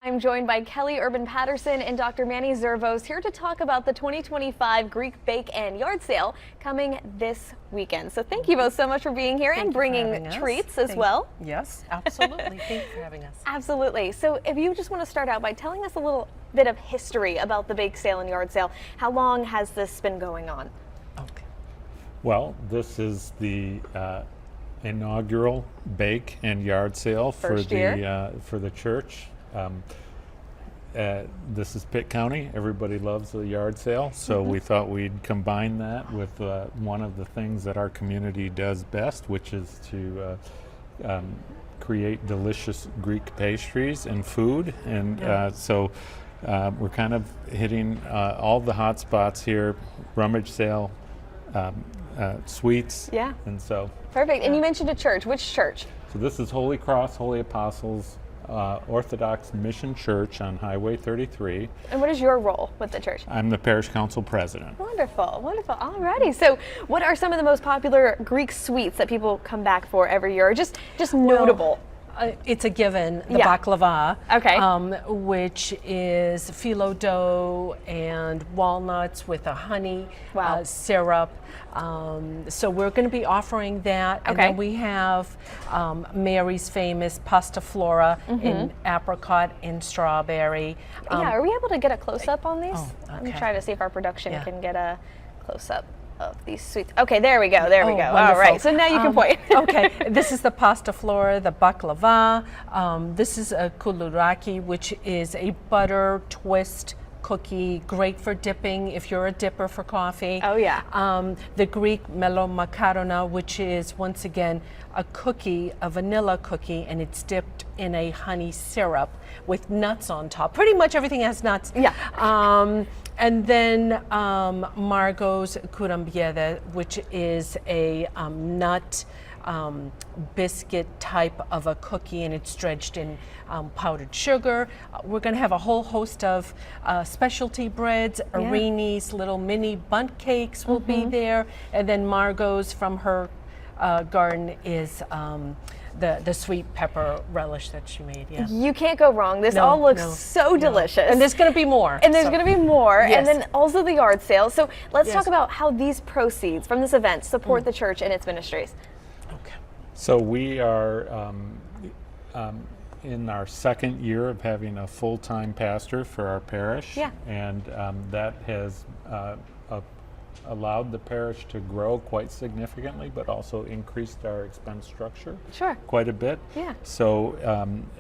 I'm joined by Kelly Urban-Patterson and Dr. Manny Zervos here to talk about the 2025 Greek Bake and Yard Sale coming this weekend. So thank you both so much for being here and bringing treats as well. Yes, absolutely. Thank you for having us. Absolutely. So if you just want to start out by telling us a little bit of history about the Bake Sale and Yard Sale, how long has this been going on? Okay. Well, this is the inaugural Bake and Yard Sale for the church. This is Pitt County. Everybody loves the yard sale, so we thought we'd combine that with one of the things that our community does best, which is to create delicious Greek pastries and food. And so we're kind of hitting all the hot spots here: rummage sale, sweets. Yeah. And so. Perfect. And you mentioned a church. Which church? So this is Holy Cross, Holy Apostles Orthodox Mission Church on Highway 33. And what is your role with the church? I'm the parish council president. Wonderful, wonderful. Alrighty. So what are some of the most popular Greek sweets that people come back for every year, or just notable? It's a given, the baklava, which is phyllo dough and walnuts with a honey syrup. So we're going to be offering that. And then we have Mary's famous pasta flora in apricot and strawberry. Are we able to get a close-up on these? Oh, Let me try to see if our production can get a close-up of these sweets. Okay, there we go, there we go. Wonderful. All right, so now you can point. Okay, this is the pasta flora, the baklava. This is a koulouraki, which is a butter twist cookie, great for dipping if you're a dipper for coffee. Oh yeah. The Greek melomakarona, which is once again a cookie, a vanilla cookie, and it's dipped in a honey syrup with nuts on top. Pretty much everything has nuts. Yeah. And then Margot's kurambiede, which is a nut biscuit type of a cookie, and it's dredged in powdered sugar. We're going to have a whole host of specialty breads, arinis, little mini bundt cakes will be there, and then Margot's from her garden is the sweet pepper relish that she made. Yeah. You can't go wrong. This all looks so delicious. And there's going to be more. And there's going to be more. Yes. And then also the yard sale. So let's talk about how these proceeds from this event support the church and its ministries. Okay. So we are in our second year of having a full-time pastor for our parish. Yeah. And that has allowed the parish to grow quite significantly, but also increased our expense structure quite a bit. Yeah. So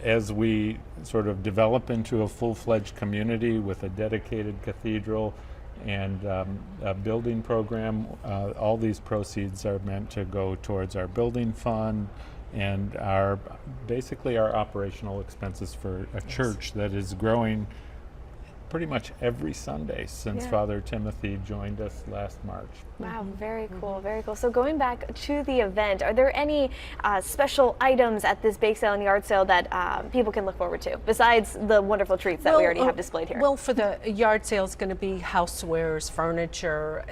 as we sort of develop into a full-fledged community with a dedicated cathedral and a building program, all these proceeds are meant to go towards our building fund and basically our operational expenses for a church that is growing pretty much every Sunday since Father Timothy joined us last March. Wow, very cool, very cool. So going back to the event, are there any special items at this bake sale and yard sale that people can look forward to, besides the wonderful treats that we already have displayed here? Well, for the yard sale is going to be housewares, furniture,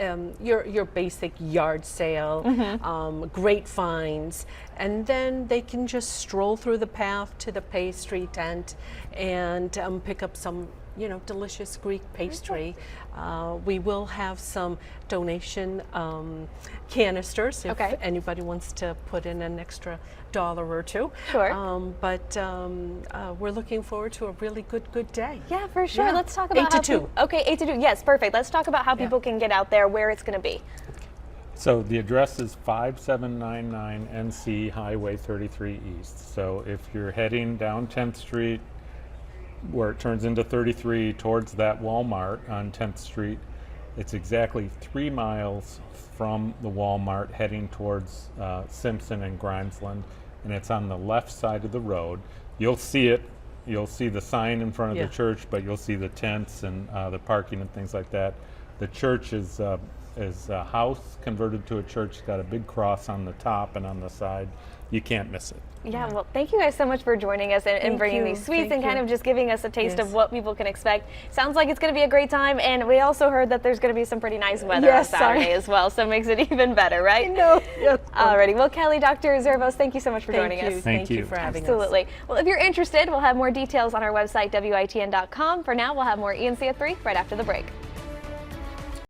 your basic yard sale, great finds, and then they can just stroll through the path to the pastry tent and pick up some delicious Greek pastry. We will have some donation canisters if anybody wants to put in an extra $1 or two. Sure. But we're looking forward to a really good day. Yeah, for sure. Let's talk about 8 to 2. Okay, 8 to 2. Yes, perfect. Let's talk about how people can get out there, where it's going to be. So the address is 5799 NC Highway 33 East. So if you're heading down 10th Street, where it turns into 33 towards that Walmart on 10th Street, it's exactly 3 miles from the Walmart heading towards Simpson and Grimesland, and it's on the left side of the road. You'll see it. You'll see the sign in front of the church, but you'll see the tents and the parking and things like that. The church is a house converted to a church. It's got a big cross on the top and on the side. you can't miss it. Yeah, well, thank you guys so much for joining us and bringing these sweets and kind of just giving us a taste of what people can expect. Sounds like it's going to be a great time, and we also heard that there's going to be some pretty nice weather on Saturday as well, so it makes it even better, right? No. Yes. Alrighty, well, Kelly, Dr. Zervos, thank you so much for joining us. Thank you for having us. Absolutely. Well, if you're interested, we'll have more details on our website, WITN.com. For now, we'll have more ENC at 3 right after the break.